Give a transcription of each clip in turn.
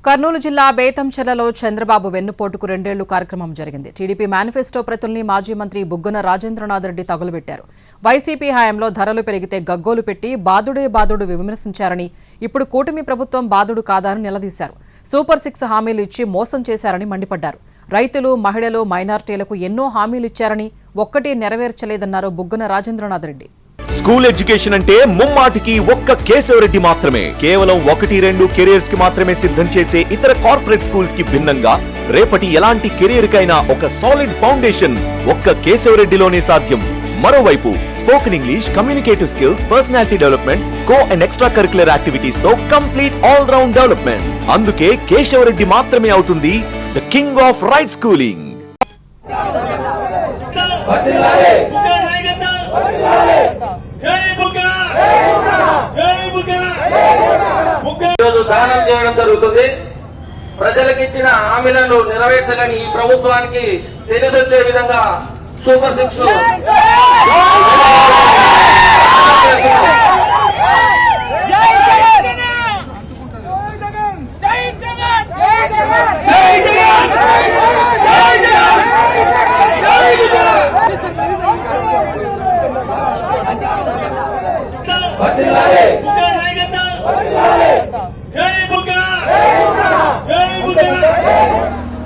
కర్నూలు జిల్లా బేతంచెర్లలో చంద్రబాబు వెన్నుపోటుకు 2 ఏళ్లు కార్యక్రమం జరిగింది. టీడీపీ మేనిఫెస్టో ప్రతుల్ని మాజీ మంత్రి బుగ్గన రాజేంద్రనాథ్ రెడ్డి తగులుబెట్టారు. వైసీపీ హయాంలో ధరలు పెరిగితే గగ్గోలు పెట్టి బాదుడే బాదుడు విమర్శించారని, ఇప్పుడు కూటమి ప్రభుత్వం బాదుడు కాదా అని నిలదీశారు. సూపర్ 6 హామీలు ఇచ్చి మోసం చేశారని మండిపడ్డారు. రైతులు, మహిళలు, మైనార్టీలకు ఎన్నో హామీలు ఇచ్చారని ఒక్కటి నెరవేర్చలేదన్నారు బుగ్గన రాజేంద్రనాథ్ రెడ్డి. స్కూల్ ఎడ్యుకేషన్ అంటే ముమ్మాటికి ఒక్క కేశవరెడ్డి మాత్రమే. కేవలం 1-2 కెరియర్స్ కి మాత్రమే సిద్ధం చేసే ఇతర కార్పొరేట్ స్కూల్స్ కి భిన్నంగా రేపటి ఎలాంటి కెరియర్ కైనా ఒక సాలిడ్ ఫౌండేషన్ ఒక్క కేశవరెడ్డిలోనే సాధ్యం. మరోవైపు spoken English, communicative skills, personality development, co and extra curricular activities తో కంప్లీట్ ఆల్ రౌండ్ డెవలప్మెంట్. అందుకే కేశవరెడ్డి మాత్రమే అవుతుంది the king of right schooling. దానం చేయడం జరుగుతుంది. ప్రజలకు ఇచ్చిన హామీలను నెరవేర్చలేని ఈ ప్రభుత్వానికి తెలిసొచ్చే విధంగా సూపర్ 6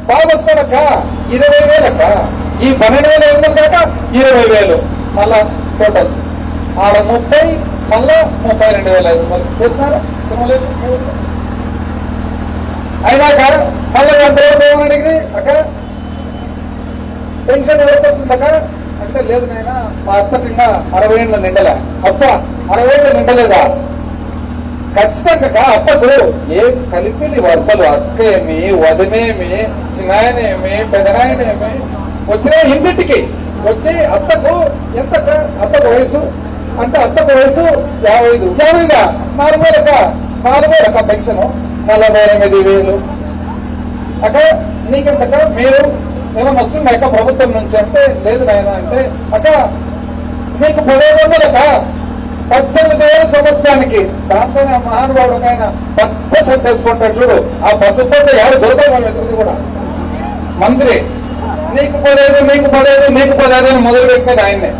బాబొస్తాడక్క 20,000 ఈ 12,000 కాక 20,000 మళ్ళా టోటల్ ఆడ 30 మళ్ళా 32,000 చేస్తున్నారు. అయినాక మళ్ళీ అడిగి అక్క పెన్షన్ ఎవరికి వస్తుందక్క అంటే లేదు నాయన మా అత్తకి ఇంకా 60 ఏళ్ళు నిండలే. అప్ప 60 ఏళ్ళు నిండలేదా? ఖచ్చితంగా అత్తకు ఏం కలిపి వరుసలు అక్క ఏమి, వదినేమి, చిన్నాయనేమి, పెదనాయనేమి వచ్చిన ఇంటికి వచ్చి అత్తకు ఎంత అత్తకు వయసు అంటే అత్తకు వయసు 55. 4,000 పెన్షన్ 48,000 అక్క నీకెంతక మీరు ఏమైనా వస్తున్నాయక ప్రభుత్వం నుంచి అంటే లేదు నాయన అంటే అక్క నీకు 15,000 18,000 సంవత్సరానికి. దాంతోనే మహానుభావుడు ఆయన పచ్చ షర్ట్ వేసుకుంటాడు చూడు, ఆ పసుపు ఎవరు దొరకదు మన ఎదురుది కూడా మంత్రి నీకు 15 అని మొదలు పెట్టేది ఆయన్నే.